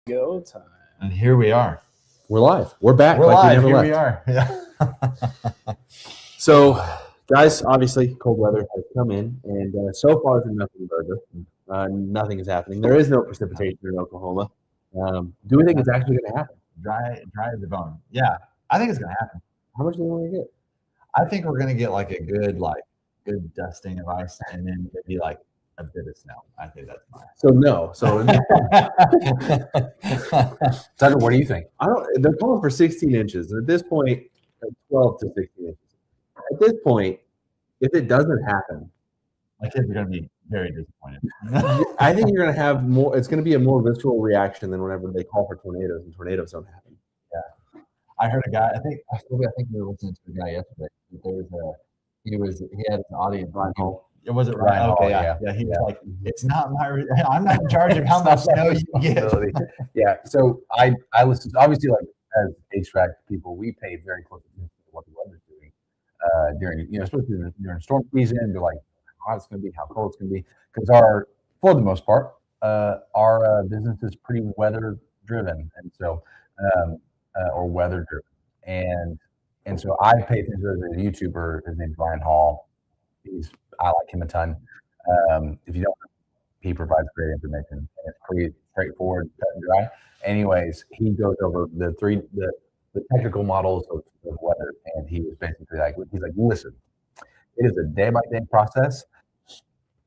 Go time. And here we are. We're live. We're back. We're like live. We never Here left. we are. Yeah. So, guys, obviously, cold weather has come in, and so far it's been nothing burger. Nothing is happening. There is no precipitation in Oklahoma. Do we think it's actually going to happen? Dry as a bone. Yeah, I think it's going to happen. How much do we want to get? I think we're going to get like a good dusting of ice, and then maybe like a bit of snow. I think that's mine. So no. So Tucker, what do you think? They're calling for 16 inches. At this point, 12 to 16 inches. At this point, if it doesn't happen, my kids are going to be very disappointed. I think you're going to have more. It's going to be a more visceral reaction than whenever they call for tornadoes, and tornadoes don't happen. Yeah, I heard a guy. I think we were listening to a guy yesterday. He had an audience. Ryan Hall. Was it Ryan? Hall, Okay, yeah. He was like, "It's not I'm not in charge of how much snow you get." Yeah. So I listen. Obviously, like as HVAC people, we pay very close attention to what the weather's doing during, especially during storm season. They're like, how it's going to be, how cold it's going to be, because for the most part, our business is pretty weather driven, and so or weather driven, and so I pay attention to the YouTuber. His name's Ryan Hall. I like him a ton. If you don't know, he provides great information, and it's pretty straightforward, cut and dry. Anyways, he goes over the technical models of weather, and he was basically like, listen, it is a day-by-day process.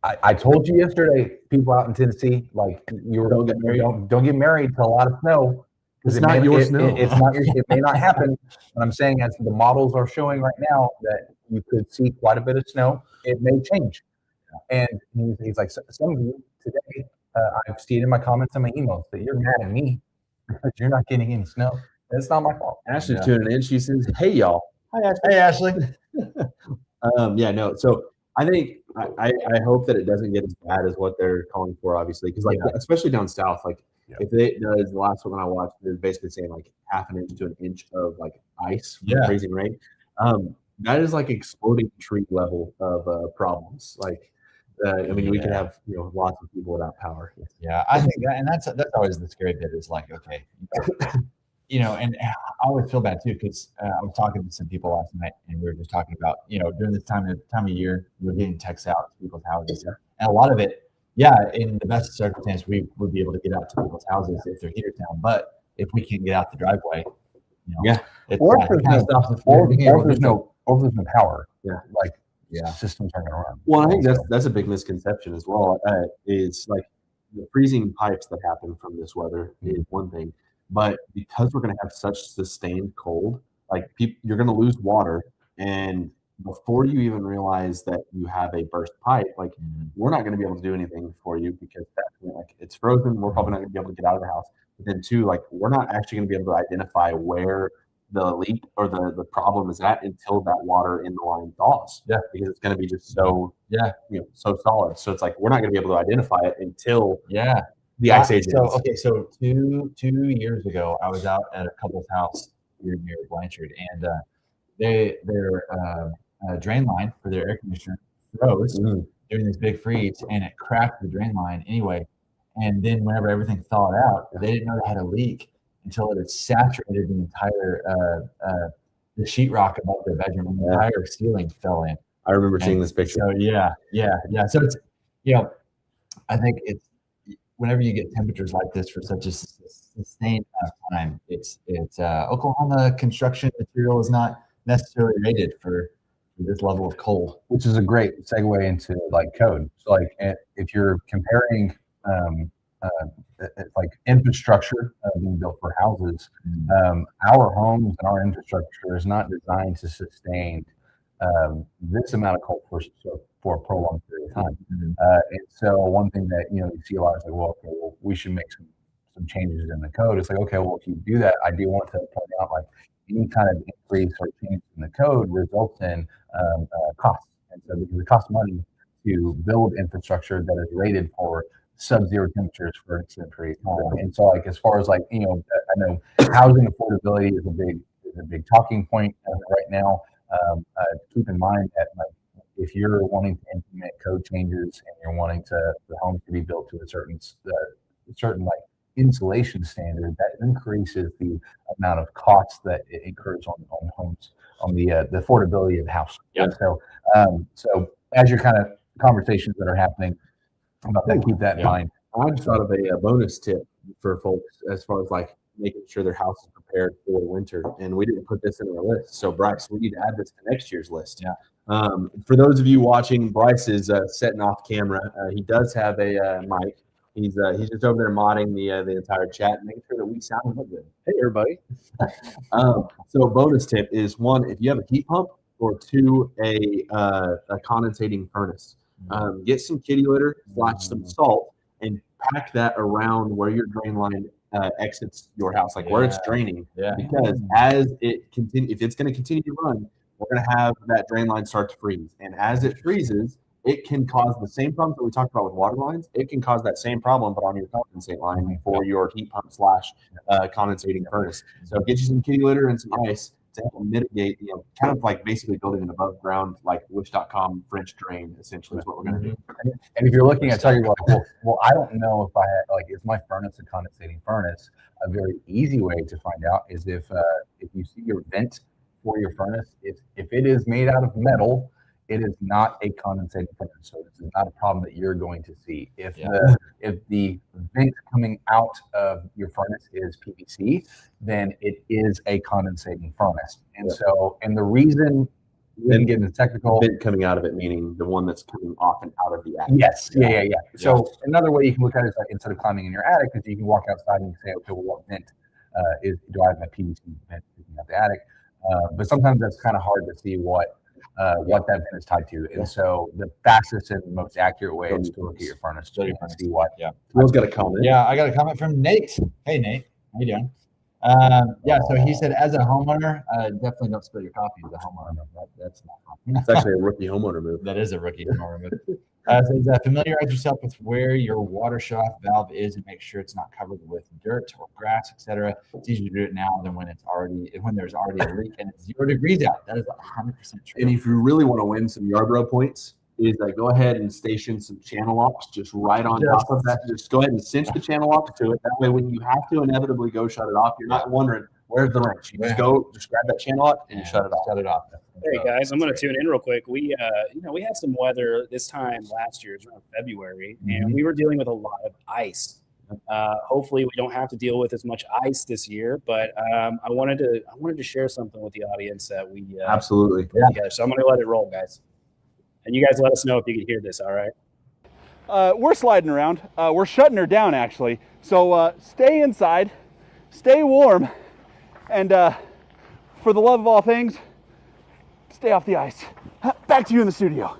I told you yesterday, people out in Tennessee, like don't get married to a lot of snow. It's not your snow. It's not your. It may not happen. But I'm saying, as the models are showing right now, that you could see quite a bit of snow. It may change. And he's like, some of you today, I've seen in my comments and my emails that you're mad at me because you're not getting any snow. It's not my fault. Ashley's tuning in. She says, "Hey y'all." Hi, Ashley. Hey, Ashley. Yeah, no. So I think I hope that it doesn't get as bad as what they're calling for, obviously, because like especially down south, like if it does, the last one I watched, they're basically saying like half an inch to an inch of like ice from freezing rain. That is like exploding tree level of problems. Like, I mean, we could have lots of people without power. Yeah, I think that, and that's always the scary bit is like, okay, and I always feel bad too because I was talking to some people last night, and we were just talking about during this time of year, we're getting texts out to people's houses, and a lot of it, in the best circumstance, we would be able to get out to people's houses if they're heated down, but if we can't get out the driveway, or if there's no power, like systems aren't going to run. Well, I think that's a big misconception as well. Is like the freezing pipes that happen from this weather is one thing, but because we're going to have such sustained cold, like you're going to lose water, and before you even realize that you have a burst pipe, like we're not going to be able to do anything for you because like it's frozen. We're probably not going to be able to get out of the house. But then two, like we're not actually going to be able to identify where the leak or the problem is at until that water in the line thaws. Yeah, because it's going to be just so so solid. So it's like we're not going to be able to identify it until the ice age. So 2 years ago, I was out at a couple's house here near Blanchard, and their drain line for their air conditioner froze during this big freeze, and it cracked the drain line anyway. And then whenever everything thawed out, they didn't know they had a leak until it had saturated the entire the sheetrock above their bedroom, and the entire ceiling fell in. I remember seeing this picture. So So it's I think it's whenever you get temperatures like this for such a sustained amount of time, it's Oklahoma construction material is not necessarily rated for this level of cold, which is a great segue into like code. So like if you're comparing like infrastructure being built for houses, our homes and our infrastructure is not designed to sustain this amount of cold for a prolonged period of time. And so one thing that you see a lot is like, well, we should make some changes in the code. It's like, okay, well, if you do that, I do want to point out like any kind of increase or change in the code results in costs, and so because it costs money to build infrastructure that is rated for sub-zero temperatures for an extended period of time. And so like as far as like I know housing affordability is a big talking point right now. Keep in mind that like if you're wanting to implement code changes and you're wanting the homes to be built to a certain like insulation standard, that increases the amount of costs that it incurs on homes, on the affordability of the house. So as your kind of conversations that are happening about that, keep that in mind. I just thought of a bonus tip for folks as far as like making sure their house is prepared for the winter, and we didn't put this in our list. So Bryce, we need to add this to next year's list. For those of you watching, Bryce is setting off camera. He does have a mic. He's just over there modding the entire chat and making sure that we sound good. Hey everybody. So bonus tip is one, if you have a heat pump, or two, a condensating furnace. Get some kitty litter, some salt, and pack that around where your drain line exits your house, like where it's draining. Because as it if it's going to continue to run, we're going to have that drain line start to freeze. And as it freezes, it can cause the same problems that we talked about with water lines. It can cause that same problem, but on your condensate line for your heat pump / condensating furnace. So get you some kitty litter and some ice to help mitigate, kind of like basically building an above ground, like wish.com French drain, essentially is what we're going to do. And if you're looking at something like, well, I don't know if I had, like, is my furnace a condensating furnace? A very easy way to find out is if you see your vent for your furnace, if it is made out of metal, it is not a condensating furnace. So this is not a problem that you're going to see. If the vent coming out of your furnace is PVC, then it is a condensating furnace. And so, and the reason we didn't get into technical, vent coming out of it, mening the one that's coming off and out of the attic. Yes. Yeah. So another way you can look at it is like, instead of climbing in your attic, because you can walk outside and say, okay, well, what vent do I have my PVC vent sticking out the attic? But sometimes that's kind of hard to see what that vent is tied to. And so the fastest and most accurate way is to look at your furnace so you can see what. Will's got a comment. Yeah, I got a comment from Nate. Hey, Nate. How you doing? Yeah, so he said, as a homeowner, definitely don't spill your coffee as a homeowner. That's not fun. It's actually a rookie homeowner move. That is a rookie homeowner move. Says, familiarize yourself with where your water shutoff valve is and make sure it's not covered with dirt or grass, etc. It's easier to do it now than when there's already a leak and it's 0 degrees out. That is 100% true. And if you really want to win some Yarborough points, is that go ahead and station some channel locks just right on top of that. Just go ahead and cinch the channel locks to it. That way, when you have to inevitably go shut it off, you're not wondering where's the wrench. You just grab that channel lock and shut it off. Shut it off. Hey guys, I'm going to tune in real quick. We had some weather this time last year, it was around February, and we were dealing with a lot of ice. Hopefully, we don't have to deal with as much ice this year, but I wanted to share something with the audience that we absolutely put together. So I'm going to let it roll, guys. And you guys let us know if you can hear this, all right? We're sliding around. We're shutting her down, actually. So stay inside, stay warm, and for the love of all things, stay off the ice. Back to you in the studio.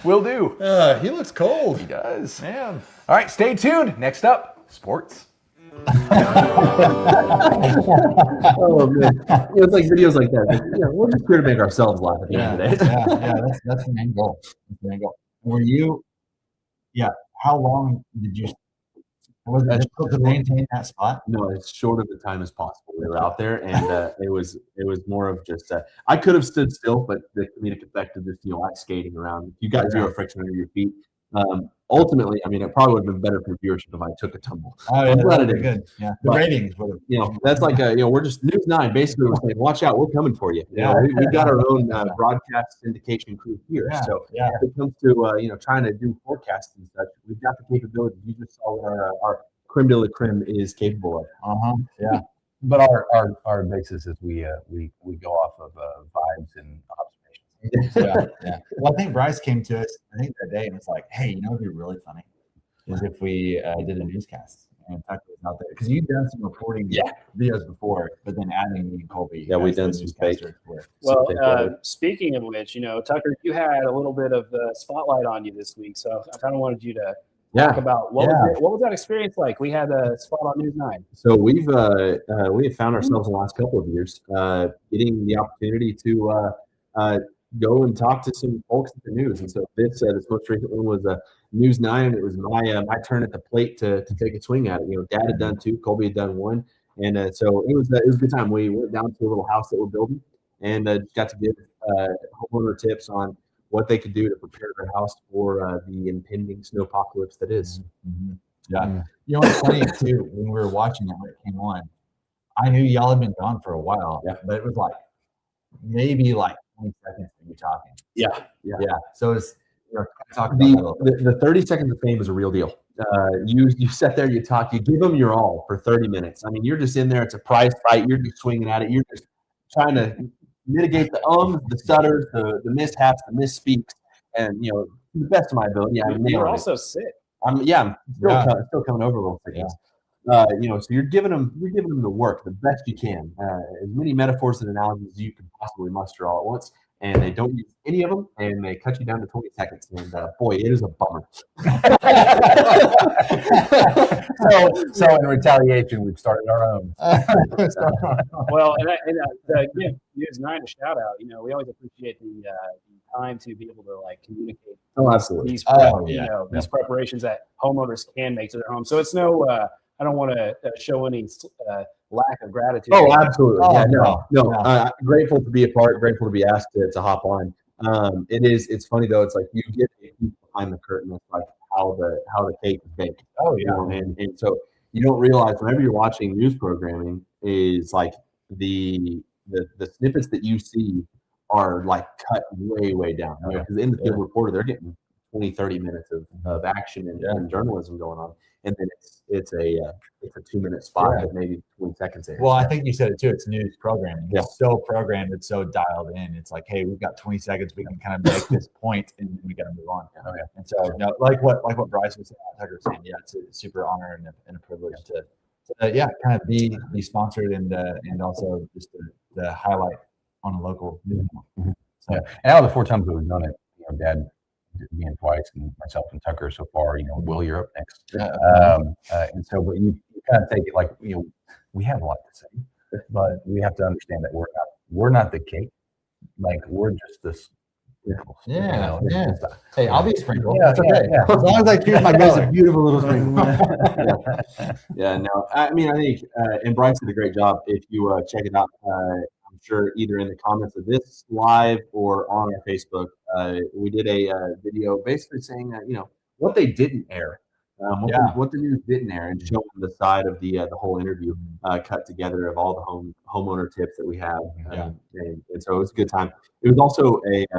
Will do. He looks cold. He does. Man. All right, stay tuned. Next up, sports. Oh man, it's like videos like that. Like, we're just here to make ourselves laugh at the end of the day. That's the main goal. Were you? Yeah. How long did you? Was it difficult to maintain that spot? No, as short of the time as possible. We were out there, and it was more of just I could have stood still, but the comedic effect of just ice skating around. You got zero friction under your feet. Ultimately, I mean, it probably would have been better for viewership if I took a tumble. Oh, yeah, that would be good. Yeah, the ratings would have. That's like we're just News 9. Basically, we're saying, watch out, we're coming for you. We've got our own broadcast syndication crew here. So if it comes to trying to do forecasting and such, we've got the capability. You just saw what our creme de la creme is capable of. Yeah. But our basis is we go off of vibes and observations. Yeah. Well, I think Bryce came to us, I think that day, and was like, "Hey, it'd be really funny is if we did a newscast and Tucker was out there because you've done some reporting videos before, but then adding me and Colby. Yeah, we've done some fake. Well, speaking of which, Tucker, you had a little bit of the spotlight on you this week, so I kind of wanted you to talk about what was that experience like? We had a spot on News 9. So we have found ourselves in the last couple of years getting the opportunity to go and talk to some folks at the news. And so this most recent one was News 9. It was my turn at the plate to take a swing at it. Dad had done 2, Colby had done 1, and so it was a good time. We went down to a little house that we're building and got to give homeowner tips on what they could do to prepare their house for the impending snowpocalypse that is. Mm-hmm. Yeah. It's funny too, when we were watching it when it came on, I knew y'all had been gone for a while, but it was like maybe 20 seconds to be talking. Yeah. So it's talk about the 30 seconds of fame is a real deal. You sit there, you talk, you give them your all for 30 minutes. I mean, you're just in there. It's a prize fight. You're just swinging at it. You're just trying to mitigate the ums, the stutters, the mishaps, the misspeaks, and to the best of my ability. You're also sick. I'm still coming over a little sickness. So you're giving them the work the best you can, as many metaphors and analogies as you can possibly muster all at once, and they don't use any of them, and they cut you down to 20 seconds. And boy, it is a bummer. So in retaliation, we've started our own. Well, and give News 9 a shout out. We always appreciate the time to be able to communicate. Oh, absolutely. These preparations that homeowners can make to their home. So it's no. I don't want to show any lack of gratitude. Oh, absolutely. No. Grateful to be a part. Grateful to be asked to hop on. It's funny though. It's like you get behind the curtain. It's like how the cake is baked. Oh yeah. And so you don't realize whenever you're watching news programming is like the snippets that you see are cut way down. Because in the field reporter, they're getting 20, 30 minutes of action and journalism going on. And then it's a 2-minute spot of maybe 20 seconds in. Well, I think you said it too. It's news programming. It's so programmed. It's so dialed in. It's like, hey, we've got 20 seconds. We can kind of make this point, and we got to move on. And so, like what Bryce was saying, Tucker was saying, it's a super honor and a privilege to kind of be sponsored and also just the highlight on a local news. So, and out of the 4 times that we've done it, Dad me and twice, and myself and Tucker so far. Will, you're up next. And so, but you've kind of take it like, we have a lot to say, but we have to understand that we're not the cake. Like, we're just this. Yeah. Just, Hey, I'll be sprinkled. Yeah, That's okay. yeah. As long as I choose my color. beautiful little sprinkle. Yeah, no, I mean, I think, and Bryce did a great job. If you check it out, I'm sure either in the comments of this live or on our Facebook, we did a video basically saying, what they didn't air, what the news didn't air, and showing the side of the whole interview cut together of all the homeowner tips that we have. And so it was a good time. It was also it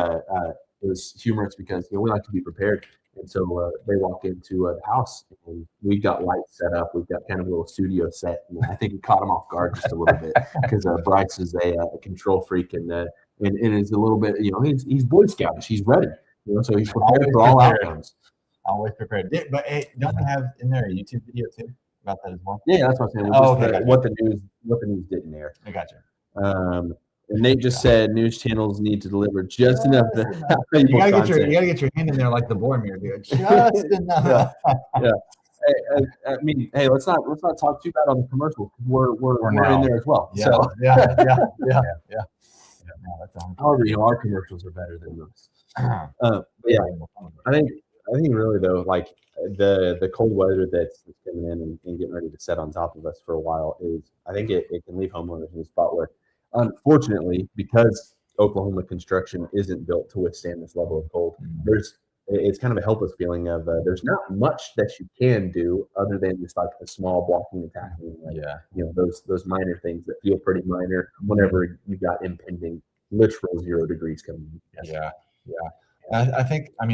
was humorous because we like to be prepared. And so they walked into the house, and we've got lights set up. We've got kind of a little studio set, and I think it caught them off guard just a little bit because Bryce is a control freak, and is a little bit, he's Boy Scoutish. He's ready, so he's prepared for all outcomes. Always prepared. But hey, don't they have in there a YouTube video too about that as well? Yeah, that's what I'm saying. Okay. What the news didn't air. I got you. And Nate just said news channels need to deliver just enough. You gotta get your hand in there like the Boromir, dude. Just enough. Yeah. I mean, hey, let's not talk too bad on the commercials because we're in there as well. Yeah. So Yeah. No, that's however, our commercials are better than those. Yeah, I think really though, like the cold weather that's coming in and getting ready to set on top of us for a while I think it can leave homeowners in a spot where, unfortunately, because Oklahoma construction isn't built to withstand this level of cold, it's kind of a helpless feeling of there's not much that you can do other than just like a small blocking and tackling, those minor things that feel pretty minor whenever you've got impending literal 0 degrees coming in. Yeah. I think, I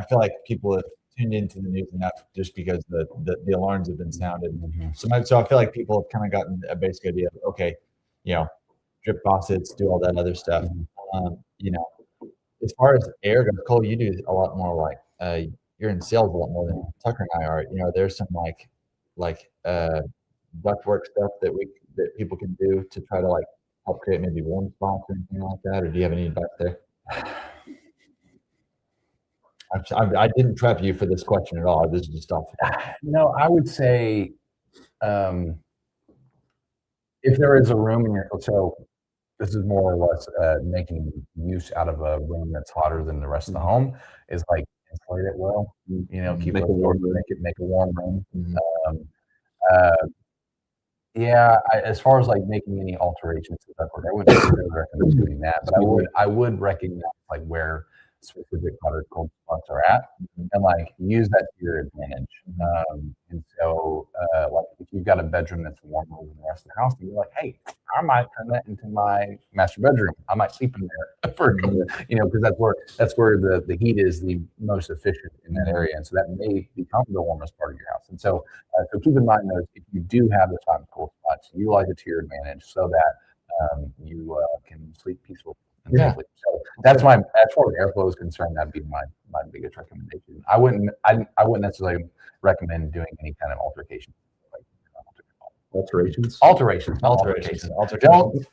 feel like people have tuned into the news enough just because the alarms have been sounded. So I feel like people have kind of gotten a basic idea of, okay, drip faucets, do all that other stuff. As far as air goes, Cole, you do a lot more like you're in sales a lot more than Tucker and I are. There's some like ductwork stuff that people can do to try to like help create maybe warm spots or anything like that. Or do you have any advice there? I didn't prep you for this question at all. This is just off. No, I would say if there is a room in so this is more or less making use out of a room that's hotter than the rest of the home is like insulate it well. Keep it warm, make a warm room. As far as like making any alterations to ductwork, I wouldn't really recommend doing that, but I would recognize like where specific hot or cold spots are at, and like use that to your advantage. And so, like if you've got a bedroom that's warmer than the rest of the house, and you're like, hey, I might turn that into my master bedroom. I might sleep in there for because that's where the heat is the most efficient in that area, and so that may become the warmest part of your house. And so, so keep in mind those if you do have those hot and cold spots, utilize it to your advantage so that you can sleep peacefully. Safely. So that's as far as airflow is concerned, that'd be my biggest recommendation. I wouldn't necessarily recommend doing any kind of altercation. Alterations. Don't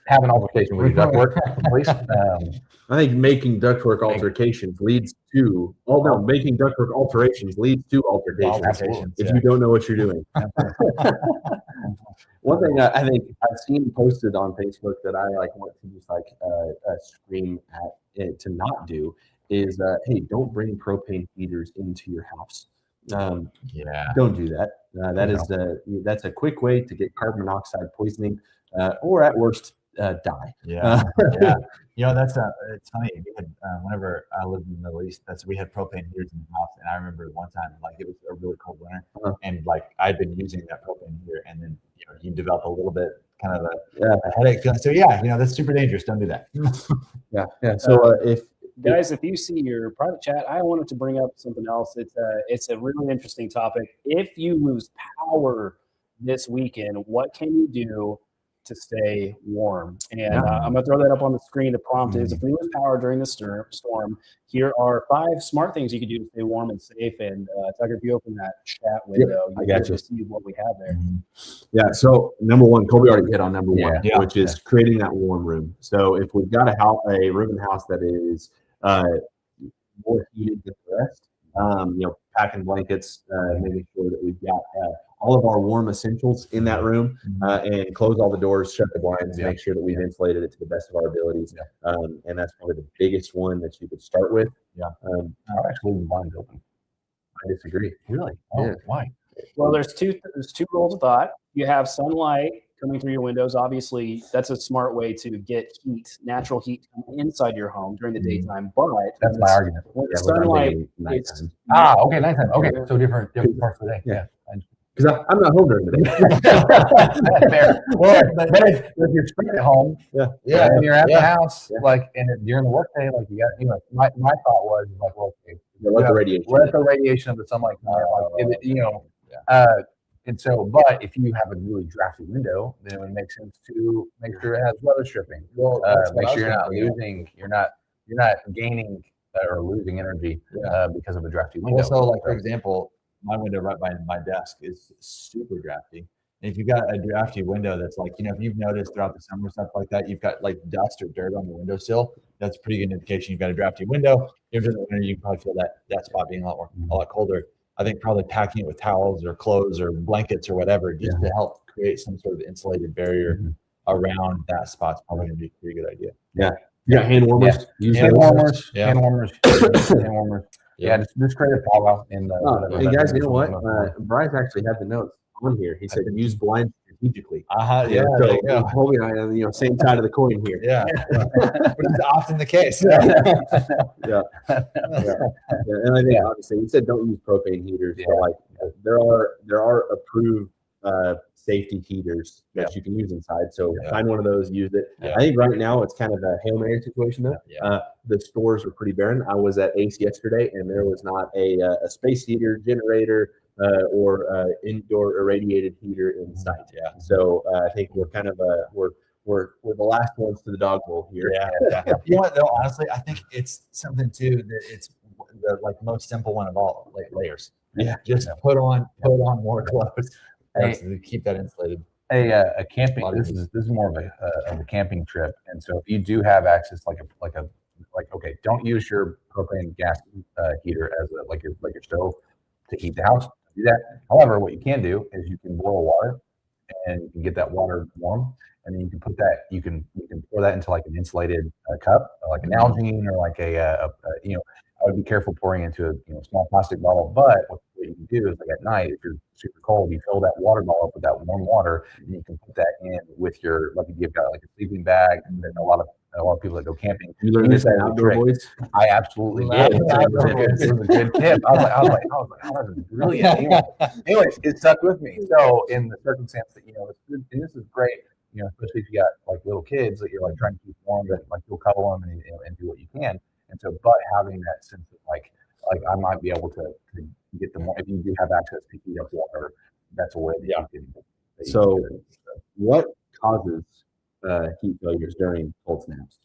have an altercation with your ductwork, please. I think making ductwork alterations leads to making ductwork alterations leads to altercations if you don't know what you're doing. One thing I think I've seen posted on Facebook that I want to just scream at it to not do is hey, don't bring propane heaters into your house. Don't do that. That's a quick way to get carbon monoxide poisoning, or at worst die. It's funny. We had, whenever I lived in the Middle East, we had propane heaters in the house, and I remember one time it was a really cold winter, and I'd been using that propane heater, and then you develop a little bit kind of a headache feeling. So that's super dangerous. Don't do that. So guys, if you see your private chat, I wanted to bring up something else. It's a really interesting topic. If you lose power this weekend, what can you do to stay warm? And I'm going to throw that up on the screen. The prompt is, if we lose power during the storm, here are 5 smart things you can do to stay warm and safe. And Tucker, if you open that chat window, you can see what we have there. Yeah. So number one, Colby already hit on number one, which is creating that warm room. So if we've got a room in the house that is more heated than the rest, Packing blankets, making sure that we've got all of our warm essentials in that room, and close all the doors, shut the blinds, make sure that we've insulated it to the best of our abilities. And that's probably the biggest one that you could start with. I actually leave the blinds open. I disagree. Really? Oh, Yeah. why? Well, there's two rules of thought. You have sunlight coming through your windows. Obviously, that's a smart way to get heat, natural heat inside your home during the daytime. But That's my argument. when the sunlight, it's Okay, nighttime. Okay, so different parts of the day. Yeah. Because I'm not home during the day. That's fair. Well, but if you're staying at home, and you're at the house, like, and during the workday, like, you got, my thought was like, well, okay, let the radiation. Let the radiation of the sunlight come out, and so, but if you have a really drafty window, then it would make sense to make sure it has weather stripping. Well, make sure you're not gaining or losing energy because of a drafty window. Also, like for example, my window right by my desk is super drafty. And if you've got a drafty window that's like, if you've noticed throughout the summer, stuff like that, you've got like dust or dirt on the windowsill, that's a pretty good indication you've got a drafty window. If you're in the winter, you can probably feel that spot being a lot colder. I think probably packing it with towels or clothes or blankets or whatever, just to help create some sort of insulated barrier around that spot's probably going to be a pretty good idea. Yeah. Yeah. Hand warmers. Hand warmers. Hand warmers. Yeah, just create a powwow in the. Hey guys, you know what? Bryce actually had the notes on here. He said use blinds strategically. Yeah. So Colby and I are same side of the coin here. Yeah. But it's often the case. Yeah. And I think obviously you said don't use propane heaters. But like there are approved safety heaters that you can use inside. So find one of those, use it. I think right now it's kind of a Hail Mary situation though. The stores are pretty barren. I was at Ace yesterday and there was not a space heater, generator, or indoor irradiated heater in sight. So I think we're kind of we're the last ones to the dog bowl here. You know what though? Honestly, I think it's something too that it's the most simple one of all, like layers. Just put on more clothes. To keep that insulated. A camping. This is more of a camping trip, and so if you do have access, okay, don't use your propane gas heater as your stove to heat the house. Do that. However, what you can do is you can boil water, and you can get that water warm, and then you can put that. You can pour that into like an insulated cup, like an Nalgene or like I would be careful pouring into a small plastic bottle. But what you can do is like at night, if you're super cold, you fill that water bottle up with that warm water, and you can put that in with your if you've got like a sleeping bag. And then a lot of people that go camping. You learned this at Outdoor Boys? I absolutely did. It was a good tip. I was like, oh, that was brilliant. Anyways, it stuck with me. So in the circumstance that and this is great. Especially if you got like little kids that you're like trying to keep warm, that like you'll cuddle them and do what you can. And so, but having that sense of like I might be able to get them, if you do have access to heat up water, that's a way that you can. So, what causes heat failures during cold snaps?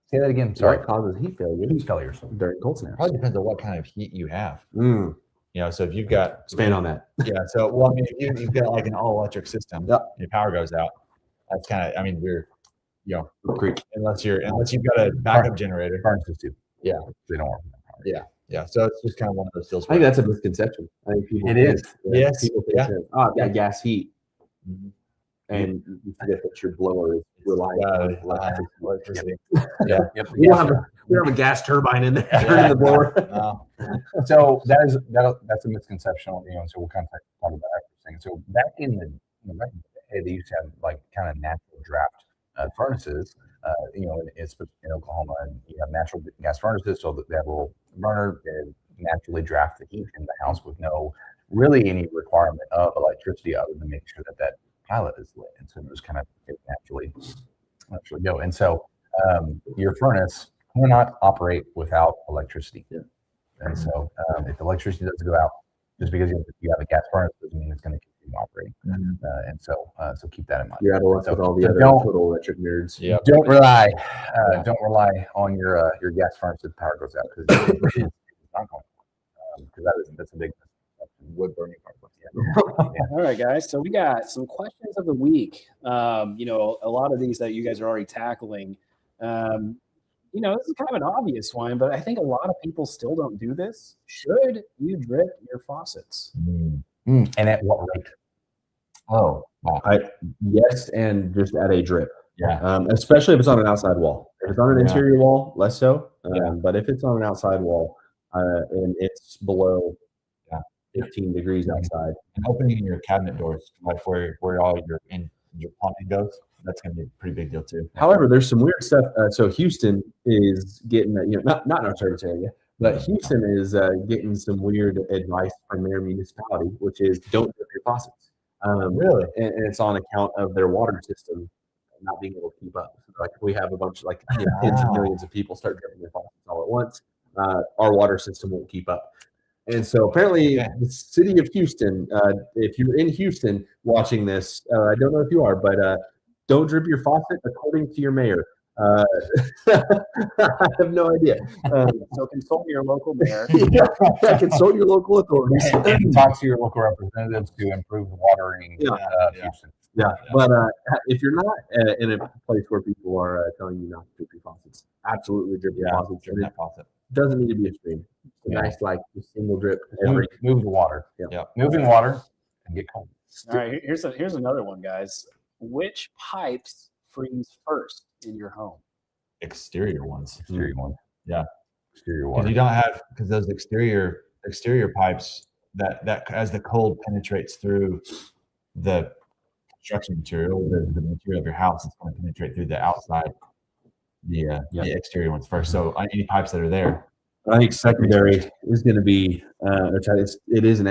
Say that again. Sorry. What causes heat failures during cold snaps? Probably depends on what kind of heat you have. So if you've got expand on that. So if you've got like an all electric system, your power goes out. That's kind of we're unless you've got a backup generator. Furnaces too. Yeah, they don't work. Yeah. So it's just kind of one of those deals. I think that's a misconception. I think people. It is. Yes. People think I've got gas heat, and you forget that your blower is reliant on electricity. We don't have a gas turbine in there turning the blower. So that's a misconception. So we'll kind of talk about that. So back in the day, they used to have like kind of natural draft furnaces. It's in Oklahoma, and you have natural gas furnaces, so that they have a little burner that naturally draft the heat in the house with no really any requirement of electricity other than making sure that pilot is lit, and so it just kind of naturally go. And so your furnace cannot operate without electricity. And so if electricity doesn't go out, just because you have a gas furnace doesn't mean it's going to continue operating. And so keep that in mind. You're out of luck with all the other total electric nerds. Don't rely on your gas furnace if the power goes out, because it's not going to, because that's a big wood burning part. All right, guys. So we got some questions of the week. A lot of these that you guys are already tackling. you know, this is kind of an obvious one, but I think a lot of people still don't do this. Should you drip your faucets? And at what rate? Oh, wow. Yes, and just at a drip. Yeah. Especially if it's on an outside wall. If it's on an Yeah. interior wall, less so. Yeah. But if it's on an outside wall and it's below 15 degrees outside, And opening your cabinet doors, like where all your plumbing goes, that's going to be a pretty big deal too. However, there's some weird stuff. So Houston is getting, not in our service area, but Houston is getting some weird advice from their municipality, which is don't drip your faucets. Really? And it's on account of their water system not being able to keep up. Like if we have a bunch of tens of millions of people start dripping their faucets all at once, our water system won't keep up. And so apparently the city of Houston, if you're in Houston watching this, I don't know if you are, but don't drip your faucet according to your mayor. I have no idea. So consult your local mayor. Consult your local authorities. And talk to your local representatives to improve the watering of Houston. Yeah, but if you're not in a place where people are telling you not to drip your faucets, absolutely drip your faucets. Drip that faucet. Doesn't need to be a stream. It's a nice, single drip. Move the water. Yeah. Moving water and get cold. All right, here's another one, guys. Which pipes freeze first in your home? Exterior ones. Exterior one. Yeah. Exterior Because water. you don't have those exterior pipes that as the cold penetrates through the construction material, the material of your house, it's going to penetrate through the outside, the exterior ones first. So any pipes that are there. I think secondary is going to be, it is an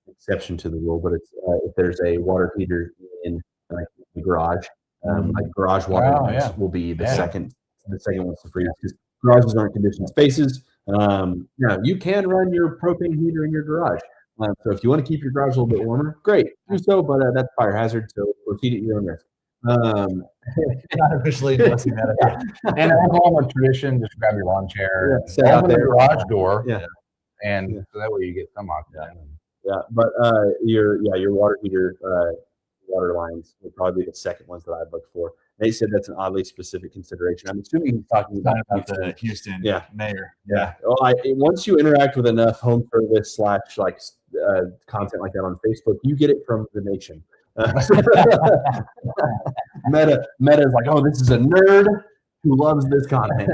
exception to the rule, but it's if there's a water heater in the garage, like garage water lines will be the second ones to freeze because garages aren't conditioned spaces. Now you can run your propane heater in your garage. So if you want to keep your garage a little bit warmer, great, do so, but that's a fire hazard, so proceed at your own risk. Not officially blessing that. And Oklahoma tradition, just grab your lawn chair, sit out open the there. garage door, and so that way you get some oxygen. Yeah, but your water heater water lines would probably be the second ones that I'd look for. They said that's an oddly specific consideration. I'm assuming he's talking about the Houston mayor. Yeah. Well, once you interact with enough home service / content like that on Facebook, you get it from the nation. Meta is like, oh, this is a nerd who loves this content.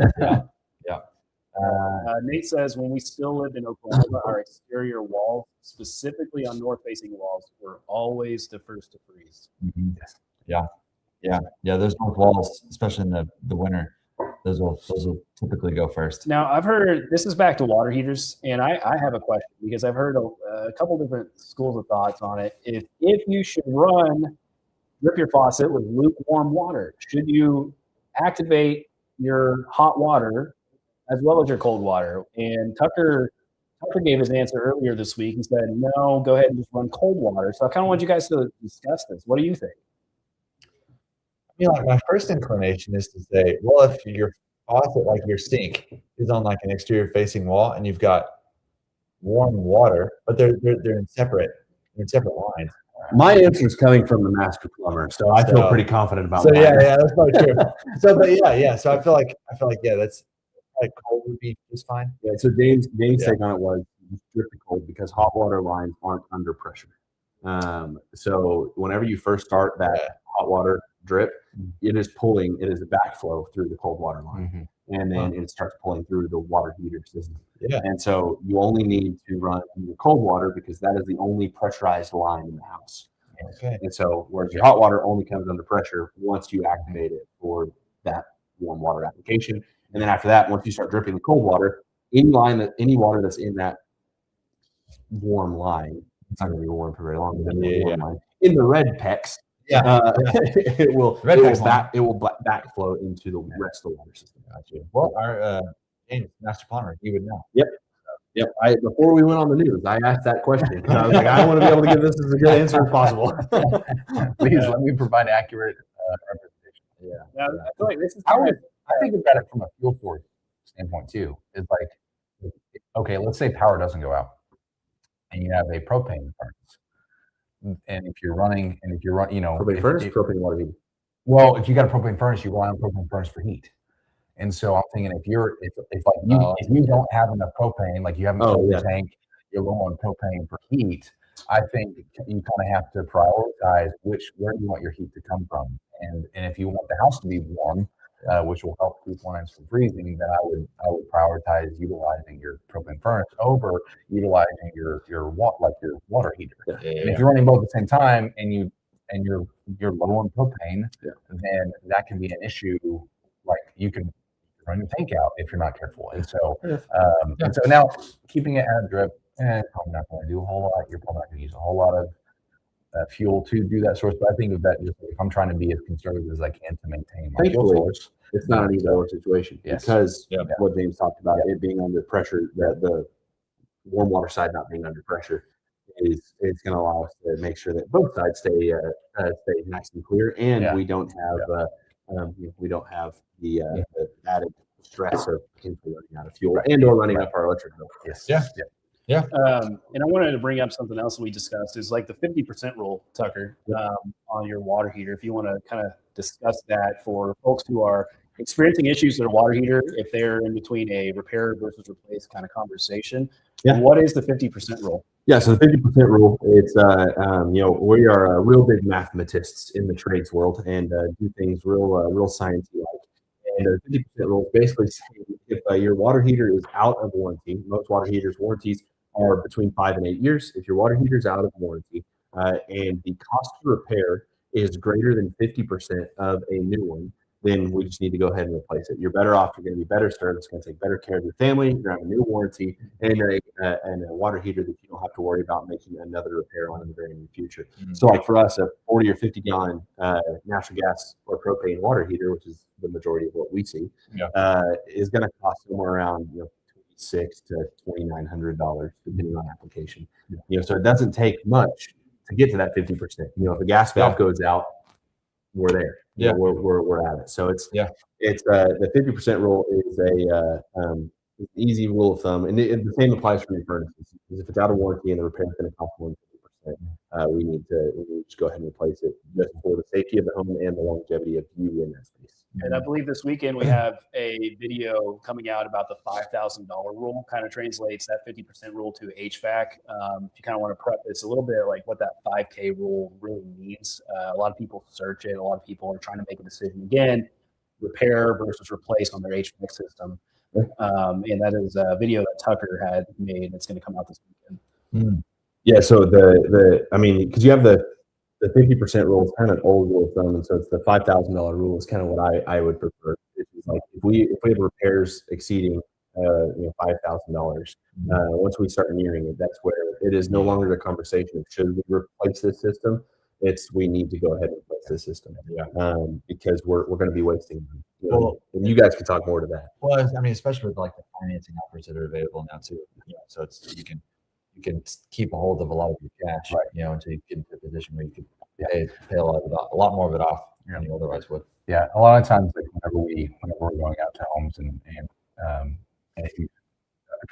Nate says, when we still lived in Oklahoma, our exterior walls, specifically on north-facing walls, were always the first to freeze. Mm-hmm. Yeah. Those north walls, especially in the winter, those will typically go first. Now, I've heard, this is back to water heaters, and I have a question because I've heard a couple different schools of thoughts on it. If you should drip your faucet with lukewarm water, should you activate your hot water as well as your cold water? And Tucker gave his answer earlier this week. He said, no, go ahead and just run cold water. So I kind of want you guys to discuss this. What do you think? My first inclination is to say, well, if your faucet, like your sink, is on like an exterior facing wall and you've got warm water, but they're in separate lines. My answer is coming from the master plumber, so I feel pretty confident about that. Yeah, that's probably true. So I feel like that's like cold would be just fine. Yeah. So Dave's take on it was drip the cold because hot water lines aren't under pressure. So whenever you first start that hot water drip, it is a backflow through the cold water line, and then it starts pulling through the water heater system. Yeah. And so you only need to run your cold water because that is the only pressurized line in the house. Okay. And so whereas your hot water only comes under pressure once you activate it for that warm water application. And then after that, once you start dripping the cold water, any water that's in that warm line, it's not going to be warm for very long. Warm line, in the red PEX, it will backflow into the rest of the water system. Gotcha. Well, our James, master plumber, he would know. Yep. Before we went on the news, I asked that question because I was like, I want to be able to give this as a good answer as possible. Please let me provide accurate representation. Now, I feel like this is I think about it from a fuel source standpoint too. It's like, okay, let's say power doesn't go out, and you have a propane furnace, and if you're running, propane furnace, propane water heater. Well, if you got a propane furnace, you rely on propane furnace for heat. And so I'm thinking if you don't have enough propane, like you haven't filled your tank, you're low on propane for heat, I think you kind of have to prioritize where do you want your heat to come from. And if you want the house to be warm, which will help keep lines from freezing, then I would prioritize utilizing your propane furnace over utilizing your water heater. And if you're running both at the same time and you're low on propane, then that can be an issue. Like you can run your tank out if you're not careful. And so, now keeping it at a drip, probably not going to do a whole lot. You're probably not going to use a whole lot of fuel to do that source. But I think of that just if I'm trying to be as conservative as I can to maintain my fuel source. It's not an either-or situation because what James talked about, it being under pressure, the warm water side not being under pressure is going to allow us to make sure that both sides stay nice and clear, and we don't have the added stress of potentially running out of fuel or running up our electric bill. And I wanted to bring up something else we discussed is like the 50% rule, Tucker, on your water heater. If you want to kind of discuss that for folks who are experiencing issues with their water heater, if they're in between a repair versus replace kind of conversation, what is the 50% rule? Yeah, so the 50% rule, it's, we are real big mathematists in the trades world and do things real sciencey-like. And the 50% rule is basically saying if your water heater is out of warranty, most water heaters warranties are between 5 and 8 years. If your water heater is out of warranty and the cost to repair is greater than 50% of a new one, then we just need to go ahead and replace it. You're better off. You're going to be better served. It's going to take better care of your family. You're going to have a new warranty and a water heater that you don't have to worry about making another repair on in the very near future. So like for us, a 40 or 50 gallon natural gas or propane water heater, which is the majority of what we see, is going to cost somewhere around $2,600 to $2,900 depending on application. So it doesn't take much to get to that 50%. If a gas valve goes out, we're there. We're at it. So it's the 50% rule is a easy rule of thumb, and the same applies for your furnaces. If it's out of warranty and the repair is going to cost more than 50%, we need to just go ahead and replace it just for the safety of the home and the longevity of you in that space. And I believe this weekend we have a video coming out about the $5,000 rule. Kind of translates that 50% rule to HVAC. If you kind of want to prep this a little bit, like what that 5K rule really means. A lot of people search it. A lot of people are trying to make a decision again, repair versus replace on their HVAC system. And that is a video that Tucker had made that's going to come out this weekend. Yeah. So because you have the 50% rule is kind of an old rule of thumb, and so it's the $5,000 rule is kind of what I would prefer. It's like if we have repairs exceeding $5,000, once we start nearing it, that's where it is no longer the conversation of should we replace this system. It's we need to go ahead and replace this system. Because we're going to be wasting money. And you guys can talk more to that. Well, I mean, especially with like the financing offers that are available now too. So it's you can keep a hold of a lot of your cash, until you get into a position where you can pay a lot more of it off than you otherwise would. Yeah, a lot of times, like whenever we're going out to homes and if you,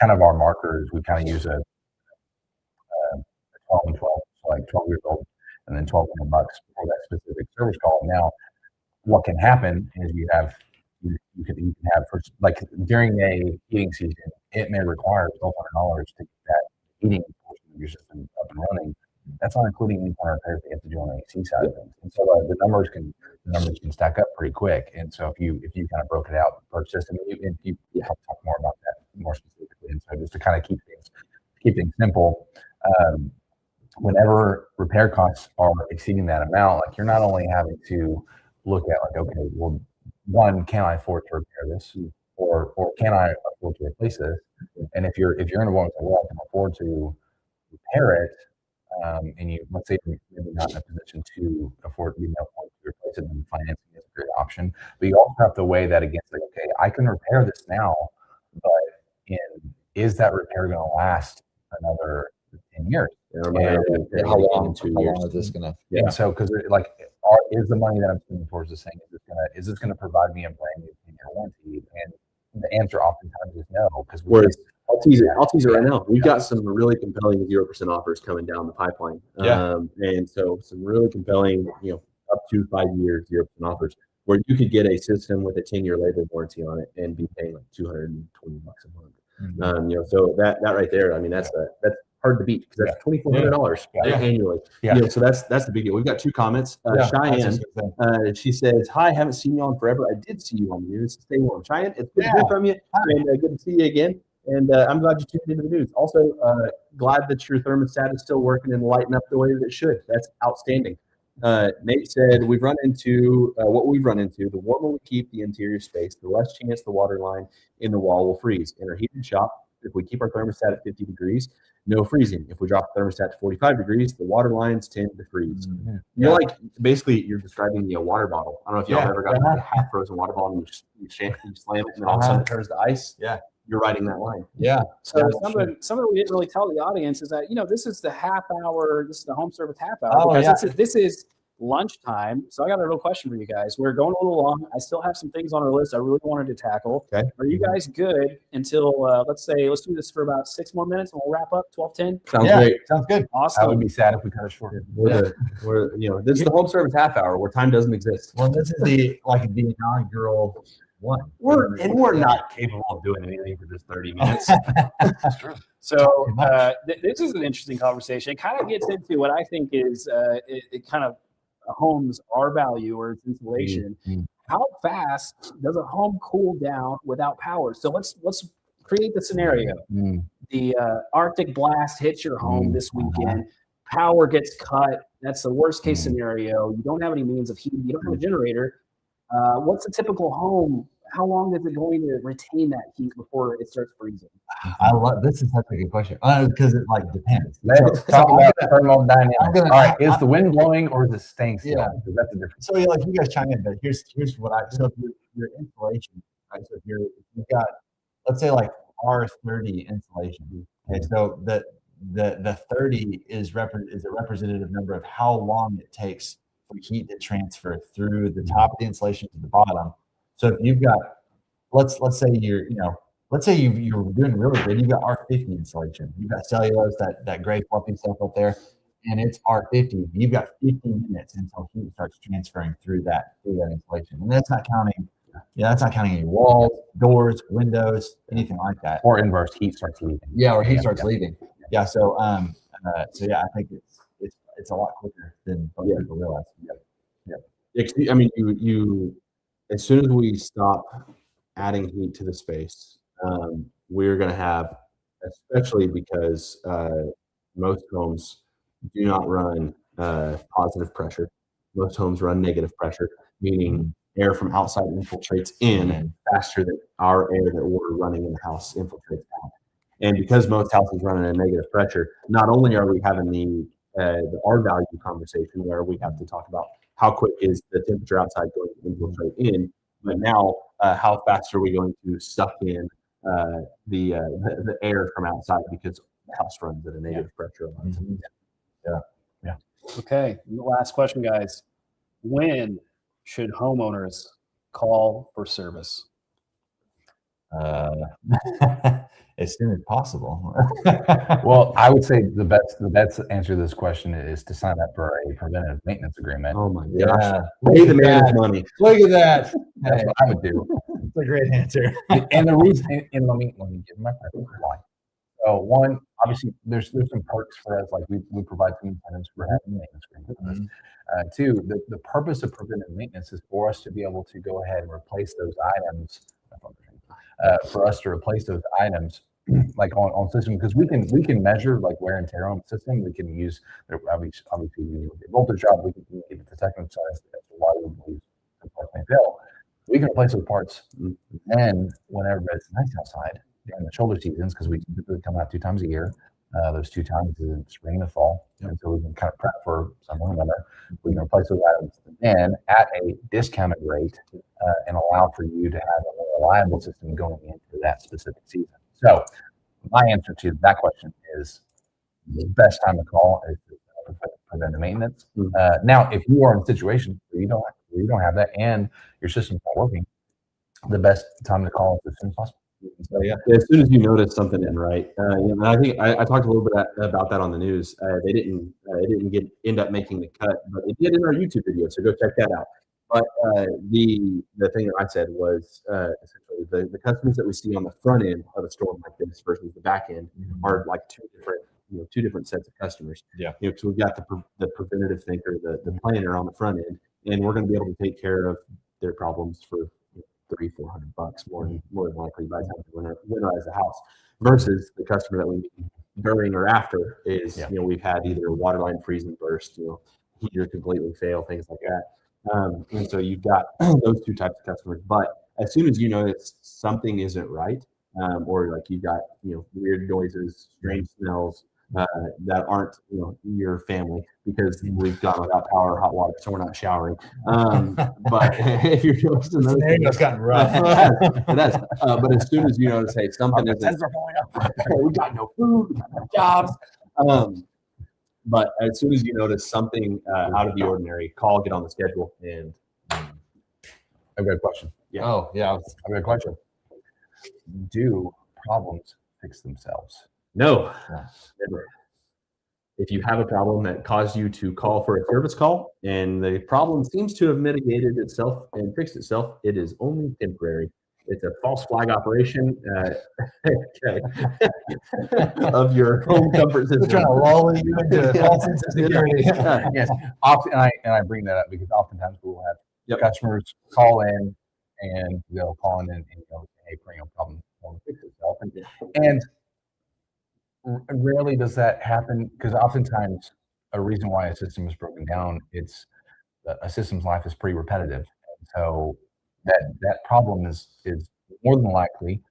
kind of our markers, we kind of use a 12 and 12, so like 12 years old, and then $1,200 for that specific service call. Now, what can happen is you can have like during a heating season, it may require $1,200 to get that heating portion of your system up and running. That's not including any kind of repairs they have to do on the AC side of things. And so the numbers can stack up pretty quick. And so if you kind of broke it out per system, and you help talk more about that more specifically. And so just to kind of keep things simple, whenever repair costs are exceeding that amount, like you're not only having to look at like, okay, well, one, can I afford to repair this, or can I afford to replace this? And if you're in a one that I can afford to repair it, and you let's say you're maybe not in a position to afford to replace it, then financing is a great option. But you also have to weigh that against like, okay, I can repair this now, but is that repair going to last another 10 years? How long is this going to? Yeah. So because like, is the money that I'm spending towards this thing, is this going to provide me a brand new 10-year warranty? And the answer oftentimes is no, because I'll tease it right now. We've got some really compelling 0% offers coming down the pipeline. And so some really compelling, up to 5 years, 0% offers, where you could get a system with a 10-year labor warranty on it and be paying like $220 a month. You know, so that right there, I mean, that's hard to beat because that's $2,400 annually. You know, so that's the big deal. We've got 2 comments. Cheyenne, she says, "Hi, haven't seen you on forever. I did see you on the news. Stay warm, Cheyenne. It's good to hear from you, and good to see you again. And I'm glad you tuned into the news. Also, glad that your thermostat is still working and lighting up the way that it should. That's outstanding." Nate said, "We've run into what we've run into. The warmer we keep the interior space, the less chance the water line in the wall will freeze. In our heated shop, if we keep our thermostat at 50 degrees, no freezing. If we drop the thermostat to 45 degrees, the water lines tend to freeze." You're like, basically, you're describing the water bottle. I don't know if y'all have ever got a half frozen water bottle and you slam it, and then all of a sudden it turns to ice. You're riding that line. So something we didn't really tell the audience is that, you know, this is the half hour. This is the home service half hour. This is lunchtime. So I got a real question for you guys. We're going a little long. I still have some things on our list I really wanted to tackle. Okay. Are you guys good until let's do this for about 6 more minutes and we'll wrap up 12:10? Sounds great. Sounds good. Awesome. I would be sad if we cut it short. We're you know, this is the home service half hour where time doesn't exist. Well, this is the inaugural one. We're not capable of doing anything for just 30 minutes. That's true. So this is an interesting conversation. It kind of gets into what I think is it kind of a home's R-value or its insulation. How fast does a home cool down without power? So let's create the scenario. The Arctic blast hits your home this weekend. Power gets cut. That's the worst case scenario. You don't have any means of heating. You don't have a generator. What's a typical home? How long is it going to retain that heat before it starts freezing? This is such a good question because it depends. Let's talk about thermodynamics. All right, is the wind blowing or is it staying still? Because that's a difference. So you guys chime in, but here's what so if your insulation, right? So if you've got, let's say R30 insulation. Okay, so the 30 is a representative number of how long it takes for heat to transfer through the top of the insulation to the bottom. So if you've got, let's say you're doing really good. You've got R50 insulation. You've got cellulose, that gray fluffy stuff up there, and it's R50. You've got 15 minutes until heat starts transferring through that insulation, and that's not counting. That's not counting any walls, doors, windows, anything like that. Or inverse, heat starts leaving. Or heat starts leaving. So I think it's a lot quicker than most people realize. I mean, you as soon as we stop adding heat to the space, we're going to have, especially because most homes do not run positive pressure. Most homes run negative pressure, meaning air from outside infiltrates in faster than our air that we're running in the house infiltrates out. And because most houses run at a negative pressure, not only are we having the R-value conversation where we have to talk about how quick is the temperature outside going to infiltrate in, but now how fast are we going to suck in the air from outside because the house runs at a negative pressure. Okay, last question, guys. When should homeowners call for service? As soon as possible. Well, I would say the best answer to this question is to sign up for a preventative maintenance agreement. Oh my gosh. Pay the man his money. Look at that. That's what I would do. It's a great answer. And the reason, and let me give my preference why. So one, obviously, there's some perks for us, like we provide some incentives for having maintenance agreements. Two, the purpose of preventive maintenance is for us to be able to go ahead and replace those items. For us to replace those items, like on system, because we can measure like wear and tear on the system. We can use obviously voltage drop. We can give it the technical size. That's why we use the parts may fail. We can replace those parts, and whenever it's nice outside during the shoulder seasons, because we typically come out 2 times a year. Those 2 times is in spring and fall, and so we can kind of prep for summer and winter. We can replace those items and at a discounted rate, and allow for you to have a more reliable system going into that specific season. So, my answer to that question is the best time to call is to preventive maintenance. Now, if you are in a situation where you don't have that and your system's not working, the best time to call is as soon as possible. So yeah, As soon as you notice something isn't right, and I think I talked a little bit about that on the news. It didn't end up making the cut, but it did in our YouTube video. So go check that out. But the thing that I said was essentially the customers that we see on the front end of a storm like this versus the back end are like two different sets of customers. Yeah. So we've got the preventative thinker, the planner on the front end, and we're going to be able to take care of their problems for $300-400 more than likely by the time we winterize the house, versus the customer that we meet during or after is we've had either a water line freeze and burst, heater completely fail, things like that. And so you've got those two types of customers. But as soon as you notice something isn't right, or like you've got weird noises, strange smells that aren't your family, because we've gone without power or hot water, so we're not showering. But if you're noticing those things, it's gotten rough. it has. But as soon as you notice, hey, something isn't, we got no food, we got no jobs. But as soon as you notice something out of the ordinary, call, get on the schedule, and I've got a question. Yeah. Oh, yeah. I've got a question. Do problems fix themselves? no, never. If you have a problem that caused you to call for a service call and the problem seems to have mitigated itself and fixed itself, it is only temporary. It's a false flag operation of your home comfort system. They're trying to lull you into false sense of security. Yes. Often, and I bring that up because oftentimes we will have customers call in and they'll call in and go, hey, problem will fix itself. And rarely does that happen, because oftentimes a reason why a system is broken down, it's a system's life is pretty repetitive. And so that problem is more than likely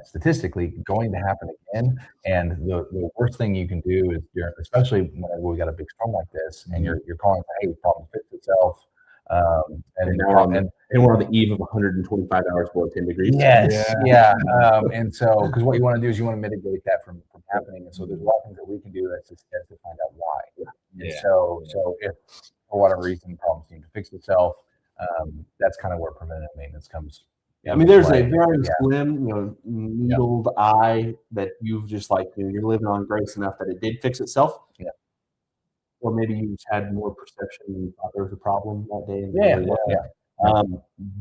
statistically going to happen again. And the worst thing you can do is, especially when we got a big storm like this, and you're calling, hey, the problem fixed itself. And we're on the eve of 125 hours below 10 degrees. Yes, yeah. And so, because what you want to do is you want to mitigate that from happening. And so there's a lot of things that we can do as to find out why. And so if for whatever reason the problem seems to fix itself, that's kind of where preventative maintenance comes. I mean, there's a very slim, needled eye that you've just you're living on grace enough that it did fix itself. Yeah. Or maybe you just had more perception and you thought there was a problem that day.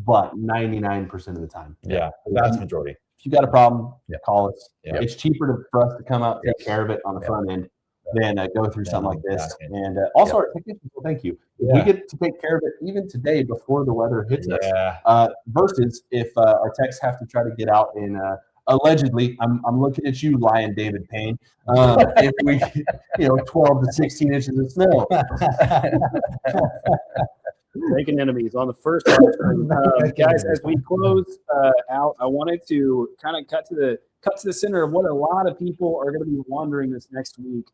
But 99% of the time. Yeah, the vast majority. If you got a problem, call us. Yeah. It's cheaper for us to come out and take care of it on the front end than go through something like this. And also our technicians will thank you. If we get to take care of it even today before the weather hits us, versus if our techs have to try to get out in allegedly, I'm looking at you, Lion David Payne. If we, 12 to 16 inches of snow. Making enemies on the first guys, as we close out, I wanted to kind of cut to the center of what a lot of people are going to be wondering this next week.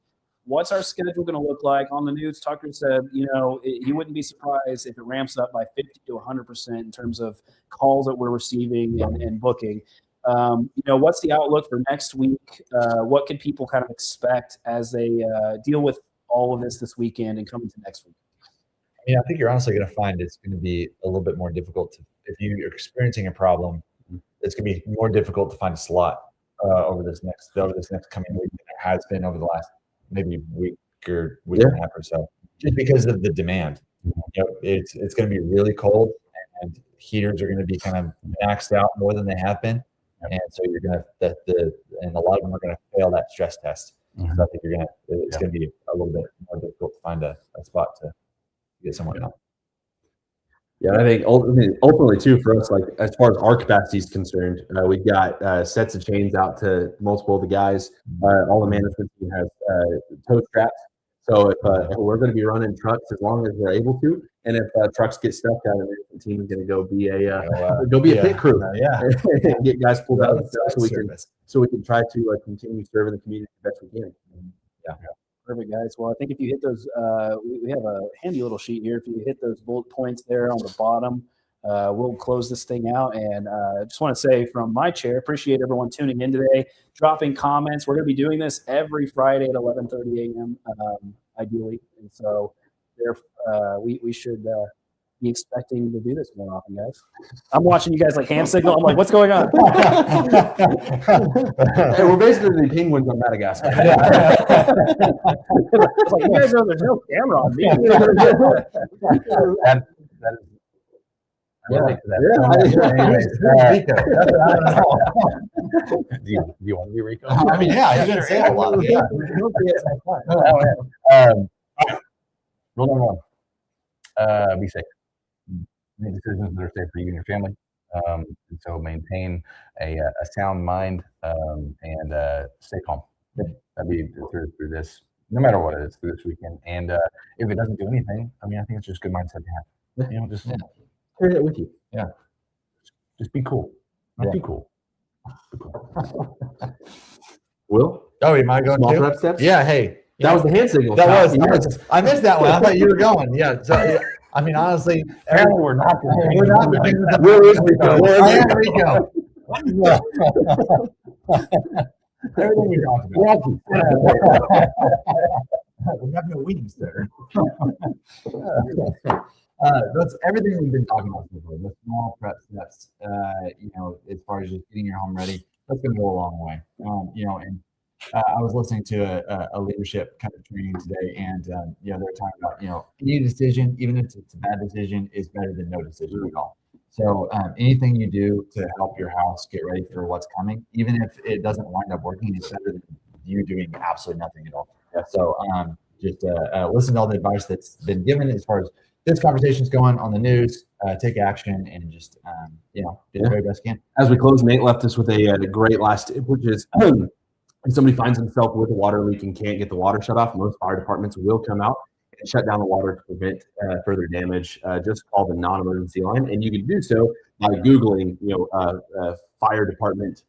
What's our schedule going to look like? On the news, Tucker said, he wouldn't be surprised if it ramps up by 50 to 100% in terms of calls that we're receiving and booking. What's the outlook for next week? What can people kind of expect as they deal with all of this weekend and coming to next week? I mean, I think you're honestly going to find it's going to be a little bit more difficult if you're experiencing a problem. It's going to be more difficult to find a slot over this next coming week than it has been over the last maybe week and a half or so, just because of the demand. It's going to be really cold, and heaters are going to be kind of maxed out more than they have been, and so you're going to and a lot of them are going to fail that stress test. So I think it's going to be a little bit more difficult to find a spot to get someone out. Yeah, I think ultimately too for us, as far as our capacity is concerned, we've got sets of chains out to multiple of the guys. All the management team has tow straps. So if we're going to be running trucks as long as we're able to, and if trucks get stuck, the management team is going to go be a pit crew, and get guys pulled out of the so we can try to continue serving the community the best we can. Yeah. Perfect, guys. Well, I think if you hit those, we have a handy little sheet here. If you hit those bullet points there on the bottom, we'll close this thing out. And I just want to say from my chair, appreciate everyone tuning in today, dropping comments. We're going to be doing this every Friday at 11:30 a.m. Ideally, and so there we should be expecting to do this more often, guys. I'm watching you guys like hand signal. I'm like, what's going on? Hey, we're basically the penguins on Madagascar. It's like, you guys know there's no camera on me. That is. I relate to that. Do you want to be Rico? I mean, yeah, you didn't say a lot. Yeah. Rule number one, be safe. Make decisions that are safe for you and your family. And so maintain a sound mind and stay calm. That'd be through this, no matter what it is, through this weekend. And if it doesn't do anything, I mean, I think it's just a good mindset to have. You know, just Carry it with you. just be cool. Be cool. Be cool. Will? Oh, you might go Small too? prep steps? Yeah, hey. That was the hand signal. That was. Yes. I missed that one. I thought you were going. Yeah. So, I mean, honestly, Apparently we're not. Where is Rico? I am Rico. Everything we talked about. We have no wings there. That's everything we've been talking about so far. The small prep steps, you know, as far as just getting your home ready, that's going to go a long way. You know, and I was listening to a leadership kind of training today, and you know, they're talking about, you know, any decision, even if it's a bad decision, is better than no decision at all. So anything you do to help your house get ready for what's coming, even if it doesn't wind up working, it's better than you doing absolutely nothing at all. So just listen to all the advice that's been given as far as this conversation's going on the news, take action, and just, you know, do the very best you can. As we close, Nate left us with a great last tip, which is if somebody finds himself with a water leak and can't get the water shut off, most fire departments will come out and shut down the water to prevent further damage. Just call the non-emergency line, and you can do so by Googling, you know, fire department,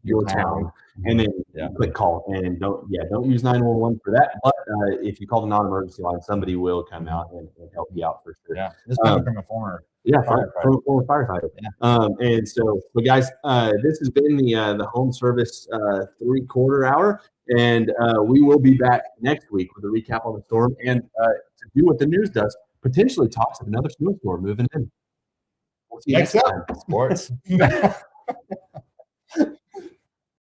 your town, and then click call. And don't use 911 for that. But if you call the non-emergency line, somebody will come out and help you out for sure. Yeah, this coming from a former firefighter. And so, but guys, this has been the home service 3/4 hour, and we will be back next week with a recap on the storm and to do what the news does, potentially talks of another snowstorm moving in. We'll see you next time. Sports.